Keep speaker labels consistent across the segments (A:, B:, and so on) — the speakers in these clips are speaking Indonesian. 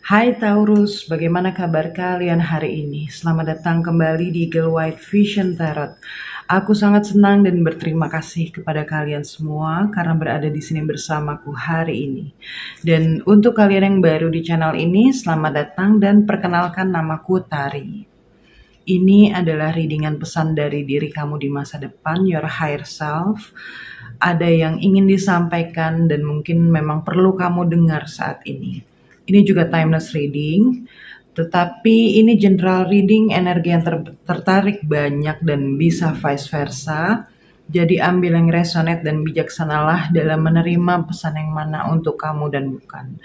A: Hai Taurus, bagaimana kabar kalian hari ini? Selamat datang kembali di Eagle White Vision Tarot. Aku sangat senang dan berterima kasih kepada kalian semua karena berada di sini bersamaku hari ini. Dan untuk kalian yang baru di channel ini, selamat datang dan perkenalkan namaku Tari. Ini adalah readingan pesan dari diri kamu di masa depan, your higher self. Ada yang ingin disampaikan dan mungkin memang perlu kamu dengar saat ini. Ini juga timeless reading, tetapi ini general reading, energi yang tertarik banyak dan bisa vice versa. Jadi ambil yang resonate dan bijaksanalah dalam menerima pesan yang mana untuk kamu dan bukan.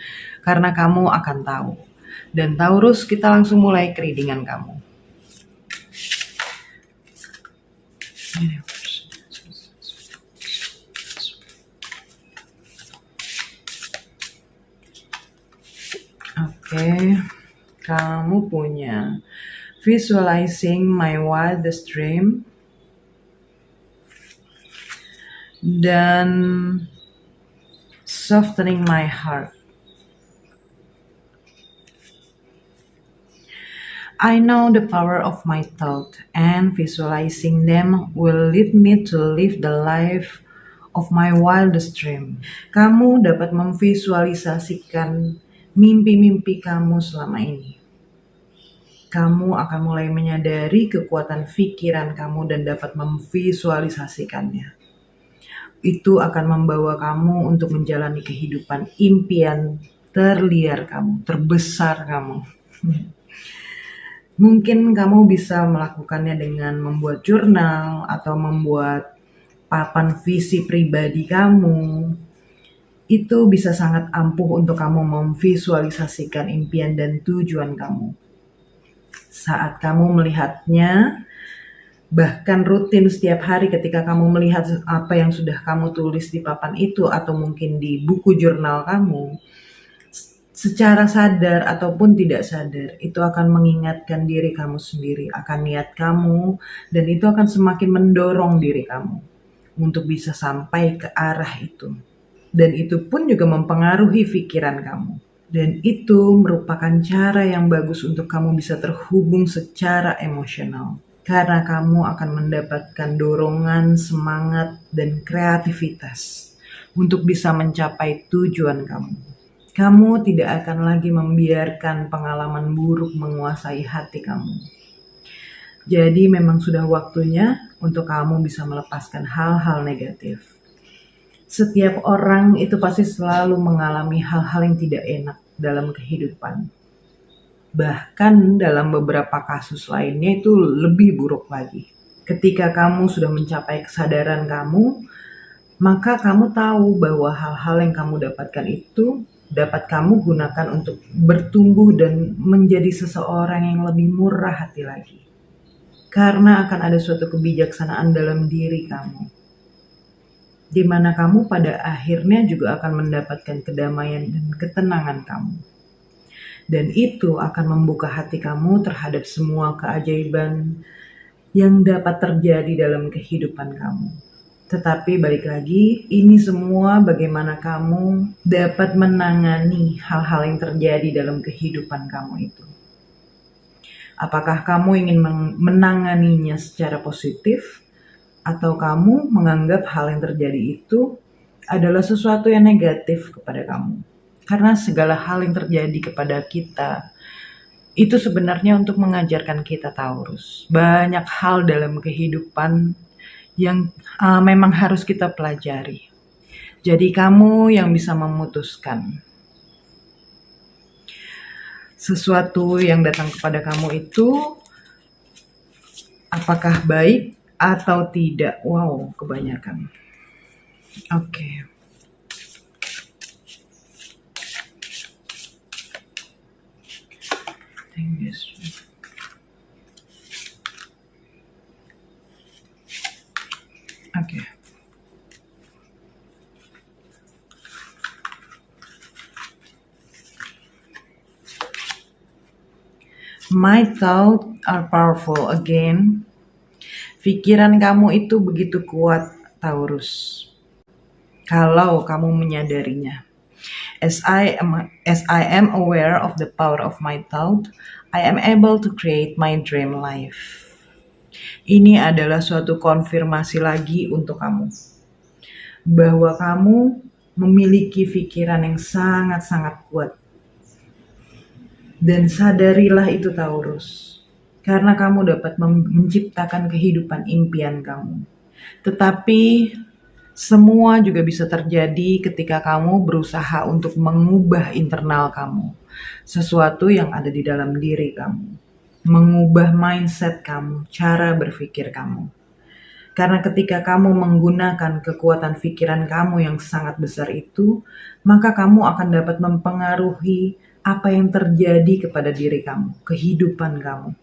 A: Karena kamu akan tahu. Dan Taurus, kita langsung mulai ke readingan kamu. Oke, kamu punya visualizing my wildest dream dan softening my heart. I know the power of my thought and visualizing them will lead me to live the life of my wildest dream. Kamu dapat memvisualisasikan mimpi-mimpi kamu selama ini. Kamu akan mulai menyadari kekuatan pikiran kamu dan dapat memvisualisasikannya. Itu akan membawa kamu untuk menjalani kehidupan impian terliar kamu, terbesar kamu. Mungkin kamu bisa melakukannya dengan membuat jurnal atau membuat papan visi pribadi kamu. Itu bisa sangat ampuh untuk kamu memvisualisasikan impian dan tujuan kamu. Saat kamu melihatnya, bahkan rutin setiap hari ketika kamu melihat apa yang sudah kamu tulis di papan itu atau mungkin di buku jurnal kamu, secara sadar ataupun tidak sadar, itu akan mengingatkan diri kamu sendiri, akan niat kamu, dan itu akan semakin mendorong diri kamu untuk bisa sampai ke arah itu. Dan itu pun juga mempengaruhi pikiran kamu. Dan itu merupakan cara yang bagus untuk kamu bisa terhubung secara emosional. Karena kamu akan mendapatkan dorongan, semangat, dan kreativitas untuk bisa mencapai tujuan kamu. Kamu tidak akan lagi membiarkan pengalaman buruk menguasai hati kamu. Jadi memang sudah waktunya untuk kamu bisa melepaskan hal-hal negatif. Setiap orang itu pasti selalu mengalami hal-hal yang tidak enak dalam kehidupan. Bahkan dalam beberapa kasus lainnya itu lebih buruk lagi. Ketika kamu sudah mencapai kesadaran kamu, maka kamu tahu bahwa hal-hal yang kamu dapatkan itu dapat kamu gunakan untuk bertumbuh dan menjadi seseorang yang lebih murah hati lagi. Karena akan ada suatu kebijaksanaan dalam diri kamu, di mana kamu pada akhirnya juga akan mendapatkan kedamaian dan ketenangan kamu. Dan itu akan membuka hati kamu terhadap semua keajaiban yang dapat terjadi dalam kehidupan kamu. Tetapi balik lagi, ini semua bagaimana kamu dapat menangani hal-hal yang terjadi dalam kehidupan kamu itu. Apakah kamu ingin menanganinya secara positif, atau kamu menganggap hal yang terjadi itu adalah sesuatu yang negatif kepada kamu? Karena segala hal yang terjadi kepada kita itu sebenarnya untuk mengajarkan kita, Taurus. Banyak hal dalam kehidupan yang memang harus kita pelajari. Jadi kamu yang bisa memutuskan sesuatu yang datang kepada kamu itu apakah baik atau tidak. Wow, kebanyakan. Oke. Oke. My thoughts are powerful again. Pikiran kamu itu begitu kuat, Taurus. Kalau kamu menyadarinya. As I am aware of the power of my thought, I am able to create my dream life. Ini adalah suatu konfirmasi lagi untuk kamu, bahwa kamu memiliki pikiran yang sangat-sangat kuat. Dan sadarilah itu, Taurus, karena kamu dapat menciptakan kehidupan impian kamu. Tetapi semua juga bisa terjadi ketika kamu berusaha untuk mengubah internal kamu, sesuatu yang ada di dalam diri kamu, mengubah mindset kamu, cara berpikir kamu. Karena ketika kamu menggunakan kekuatan pikiran kamu yang sangat besar itu, maka kamu akan dapat mempengaruhi apa yang terjadi kepada diri kamu, kehidupan kamu.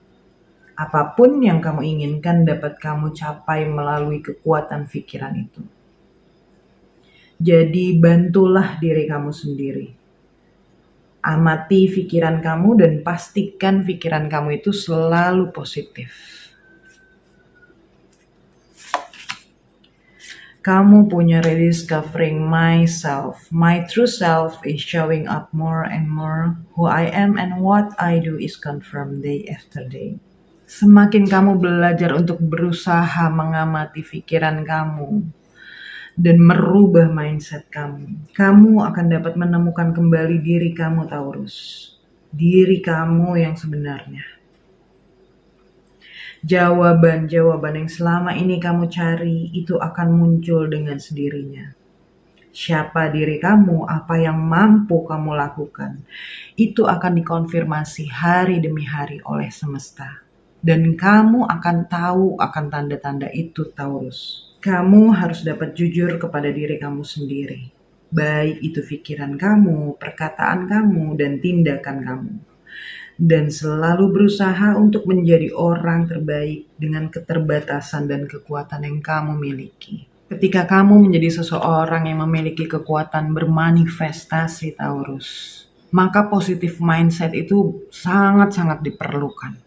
A: Apapun yang kamu inginkan dapat kamu capai melalui kekuatan pikiran itu. Jadi bantulah diri kamu sendiri. Amati pikiran kamu dan pastikan pikiran kamu itu selalu positif. Kamu punya rediscovering myself. My true self is showing up more and more. Who I am and what I do is confirmed day after day. Semakin kamu belajar untuk berusaha mengamati pikiran kamu dan merubah mindset kamu, kamu akan dapat menemukan kembali diri kamu, Taurus. Diri kamu yang sebenarnya. Jawaban-jawaban yang selama ini kamu cari itu akan muncul dengan sendirinya. Siapa diri kamu, apa yang mampu kamu lakukan, itu akan dikonfirmasi hari demi hari oleh semesta. Dan kamu akan tahu akan tanda-tanda itu, Taurus. Kamu harus dapat jujur kepada diri kamu sendiri. Baik itu pikiran kamu, perkataan kamu, dan tindakan kamu. Dan selalu berusaha untuk menjadi orang terbaik dengan keterbatasan dan kekuatan yang kamu miliki. Ketika kamu menjadi seseorang yang memiliki kekuatan bermanifestasi, Taurus, maka positive mindset itu sangat-sangat diperlukan.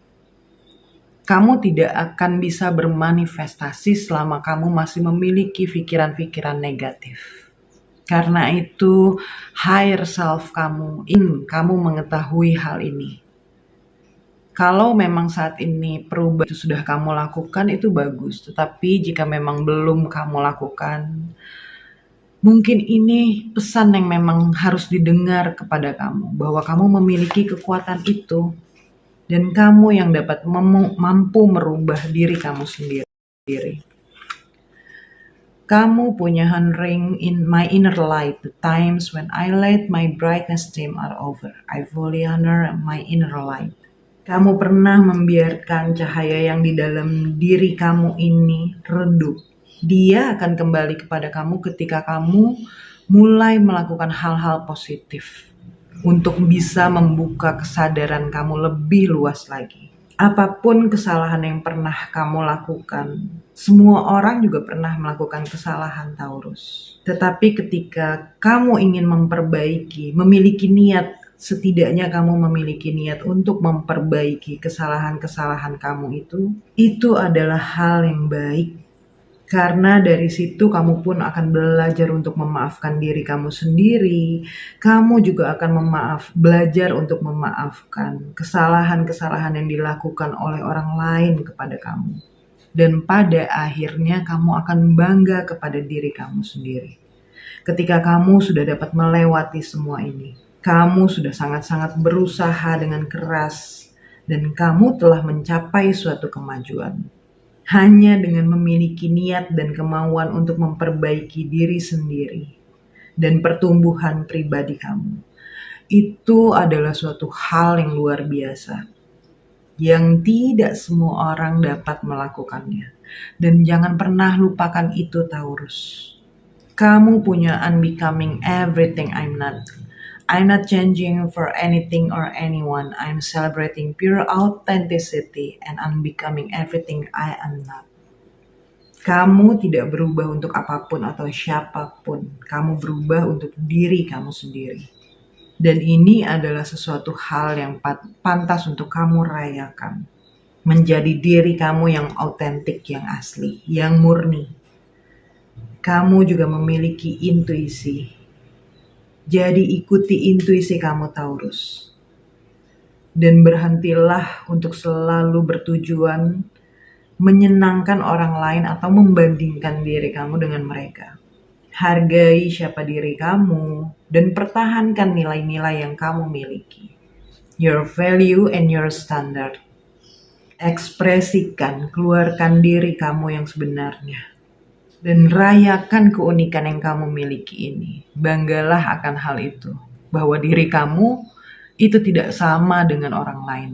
A: Kamu tidak akan bisa bermanifestasi selama kamu masih memiliki pikiran-pikiran negatif. Karena itu, higher self kamu mengetahui hal ini. Kalau memang saat ini perubahan itu sudah kamu lakukan, itu bagus. Tetapi jika memang belum kamu lakukan, mungkin ini pesan yang memang harus didengar kepada kamu, bahwa kamu memiliki kekuatan itu, dan kamu yang dapat mampu merubah diri kamu sendiri. Kamu punya ring in my inner light, the times when I let my brightness dim are over. I fully honor my inner light. Kamu pernah membiarkan cahaya yang di dalam diri kamu ini redup. Dia akan kembali kepada kamu ketika kamu mulai melakukan hal-hal positif untuk bisa membuka kesadaran kamu lebih luas lagi. Apapun kesalahan yang pernah kamu lakukan, semua orang juga pernah melakukan kesalahan, Taurus. Tetapi ketika kamu ingin memperbaiki, memiliki niat, setidaknya kamu memiliki niat untuk memperbaiki kesalahan-kesalahan kamu itu adalah hal yang baik. Karena dari situ kamu pun akan belajar untuk memaafkan diri kamu sendiri. Kamu juga akan belajar untuk memaafkan kesalahan-kesalahan yang dilakukan oleh orang lain kepada kamu. Dan pada akhirnya kamu akan bangga kepada diri kamu sendiri. Ketika kamu sudah dapat melewati semua ini, kamu sudah sangat-sangat berusaha dengan keras dan kamu telah mencapai suatu kemajuan. Hanya dengan memiliki niat dan kemauan untuk memperbaiki diri sendiri dan pertumbuhan pribadi kamu. Itu adalah suatu hal yang luar biasa, yang tidak semua orang dapat melakukannya. Dan jangan pernah lupakan itu, Taurus. Kamu punya unbecoming everything I'm not. I'm not changing for anything or anyone. I'm celebrating pure authenticity and unbecoming everything I am not. Kamu tidak berubah untuk apapun atau siapapun. Kamu berubah untuk diri kamu sendiri. Dan ini adalah sesuatu hal yang pantas untuk kamu rayakan. Menjadi diri kamu yang autentik, yang asli, yang murni. Kamu juga memiliki intuisi. Jadi ikuti intuisi kamu, Taurus. Dan berhentilah untuk selalu bertujuan menyenangkan orang lain atau membandingkan diri kamu dengan mereka. Hargai siapa diri kamu dan pertahankan nilai-nilai yang kamu miliki. Your value and your standard. Ekspresikan, keluarkan diri kamu yang sebenarnya. Dan rayakan keunikan yang kamu miliki ini. Banggalah akan hal itu. Bahwa diri kamu itu tidak sama dengan orang lain.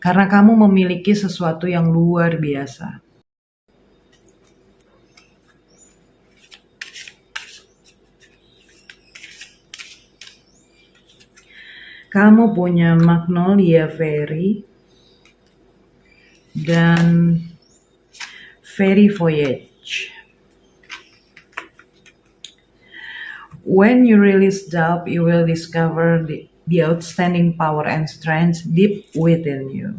A: Karena kamu memiliki sesuatu yang luar biasa. Kamu punya Magnolia Fairy dan Fairy Voyage. When you release doubt, you will discover the outstanding power and strength deep within you.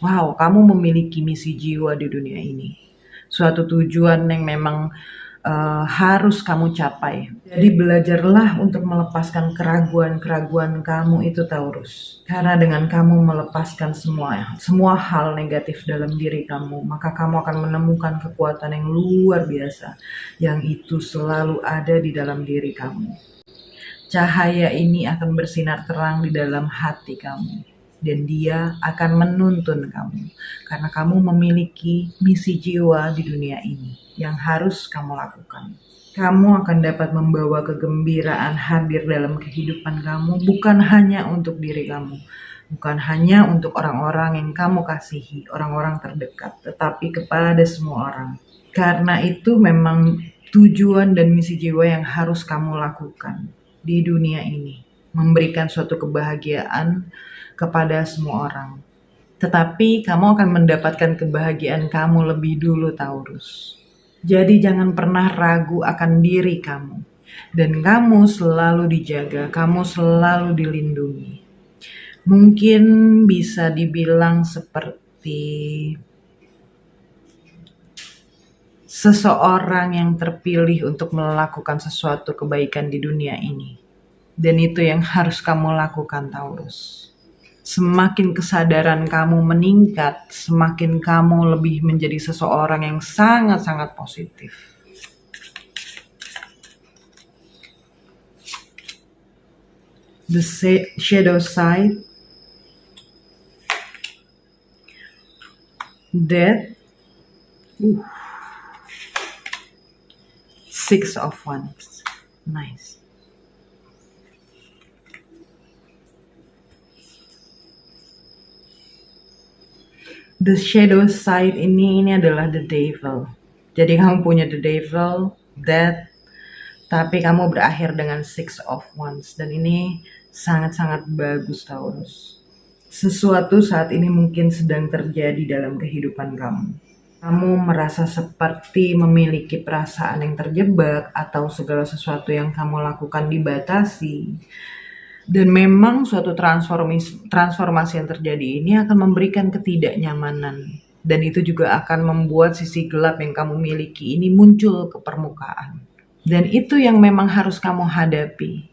A: Wow, kamu memiliki misi jiwa di dunia ini. Suatu tujuan yang memang harus kamu capai. Jadi belajarlah untuk melepaskan keraguan-keraguan kamu itu, Taurus. Karena dengan kamu melepaskan semua hal negatif dalam diri kamu, maka kamu akan menemukan kekuatan yang luar biasa yang itu selalu ada di dalam diri kamu. Cahaya ini akan bersinar terang di dalam hati kamu. Dan dia akan menuntun kamu. Karena kamu memiliki misi jiwa di dunia ini yang harus kamu lakukan. Kamu akan dapat membawa kegembiraan hadir dalam kehidupan kamu, bukan hanya untuk diri kamu, bukan hanya untuk orang-orang yang kamu kasihi, orang-orang terdekat, tetapi kepada semua orang. Karena itu memang tujuan dan misi jiwa yang harus kamu lakukan di dunia ini, memberikan suatu kebahagiaan kepada semua orang. Tetapi kamu akan mendapatkan kebahagiaan kamu lebih dulu, Taurus. Jadi jangan pernah ragu akan diri kamu. Dan kamu selalu dijaga, kamu selalu dilindungi. Mungkin bisa dibilang seperti seseorang yang terpilih untuk melakukan sesuatu kebaikan di dunia ini. Dan itu yang harus kamu lakukan, Taurus. Semakin kesadaran kamu meningkat, semakin kamu lebih menjadi seseorang yang sangat-sangat positif. The shadow side, death, Six of Wands, nice. The shadow side ini adalah the devil. Jadi kamu punya the devil, death, tapi kamu berakhir dengan Six of Wands. Dan ini sangat-sangat bagus, Taurus. Sesuatu saat ini mungkin sedang terjadi dalam kehidupan kamu. Kamu merasa seperti memiliki perasaan yang terjebak atau segala sesuatu yang kamu lakukan dibatasi. Dan memang suatu transformasi yang terjadi ini akan memberikan ketidaknyamanan. Dan itu juga akan membuat sisi gelap yang kamu miliki ini muncul ke permukaan. Dan itu yang memang harus kamu hadapi.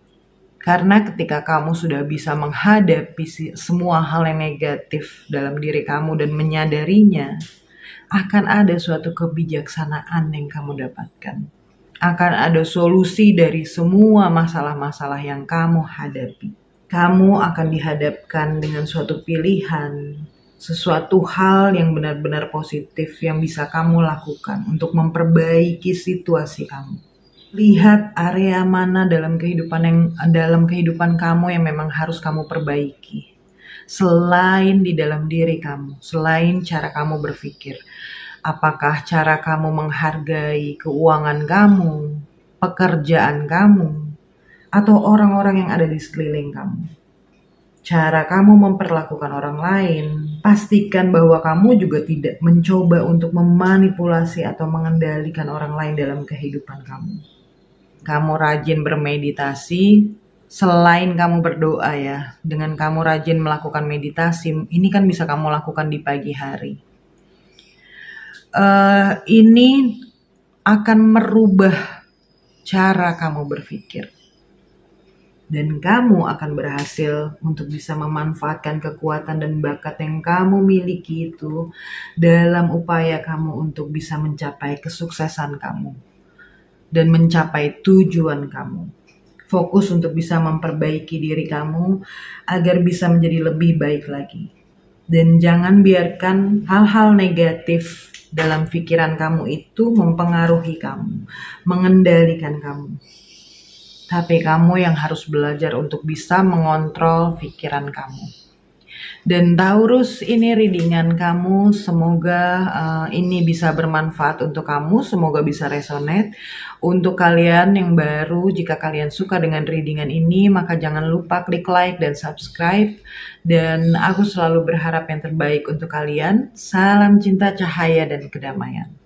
A: Karena ketika kamu sudah bisa menghadapi semua hal yang negatif dalam diri kamu dan menyadarinya, akan ada suatu kebijaksanaan yang kamu dapatkan. Akan ada solusi dari semua masalah-masalah yang kamu hadapi. Kamu akan dihadapkan dengan suatu pilihan, sesuatu hal yang benar-benar positif yang bisa kamu lakukan untuk memperbaiki situasi kamu. Lihat area mana dalam kehidupan kamu yang memang harus kamu perbaiki. Selain di dalam diri kamu, selain cara kamu berpikir. Apakah cara kamu menghargai keuangan kamu, pekerjaan kamu, atau orang-orang yang ada di sekeliling kamu? Cara kamu memperlakukan orang lain, pastikan bahwa kamu juga tidak mencoba untuk memanipulasi atau mengendalikan orang lain dalam kehidupan kamu. Kamu rajin bermeditasi, selain kamu berdoa ya, dengan kamu rajin melakukan meditasi, ini kan bisa kamu lakukan di pagi hari. Ini akan merubah cara kamu berpikir. Dan kamu akan berhasil untuk bisa memanfaatkan kekuatan dan bakat yang kamu miliki itu dalam upaya kamu untuk bisa mencapai kesuksesan kamu dan mencapai tujuan kamu. Fokus untuk bisa memperbaiki diri kamu agar bisa menjadi lebih baik lagi. Dan jangan biarkan hal-hal negatif dalam pikiran kamu itu mempengaruhi kamu, mengendalikan kamu. Tapi kamu yang harus belajar untuk bisa mengontrol pikiran kamu. Dan Taurus, ini readingan kamu, semoga ini bisa bermanfaat untuk kamu, semoga bisa resonate. Untuk kalian yang baru, jika kalian suka dengan readingan ini, maka jangan lupa klik like dan subscribe. Dan aku selalu berharap yang terbaik untuk kalian. Salam cinta, cahaya, dan kedamaian.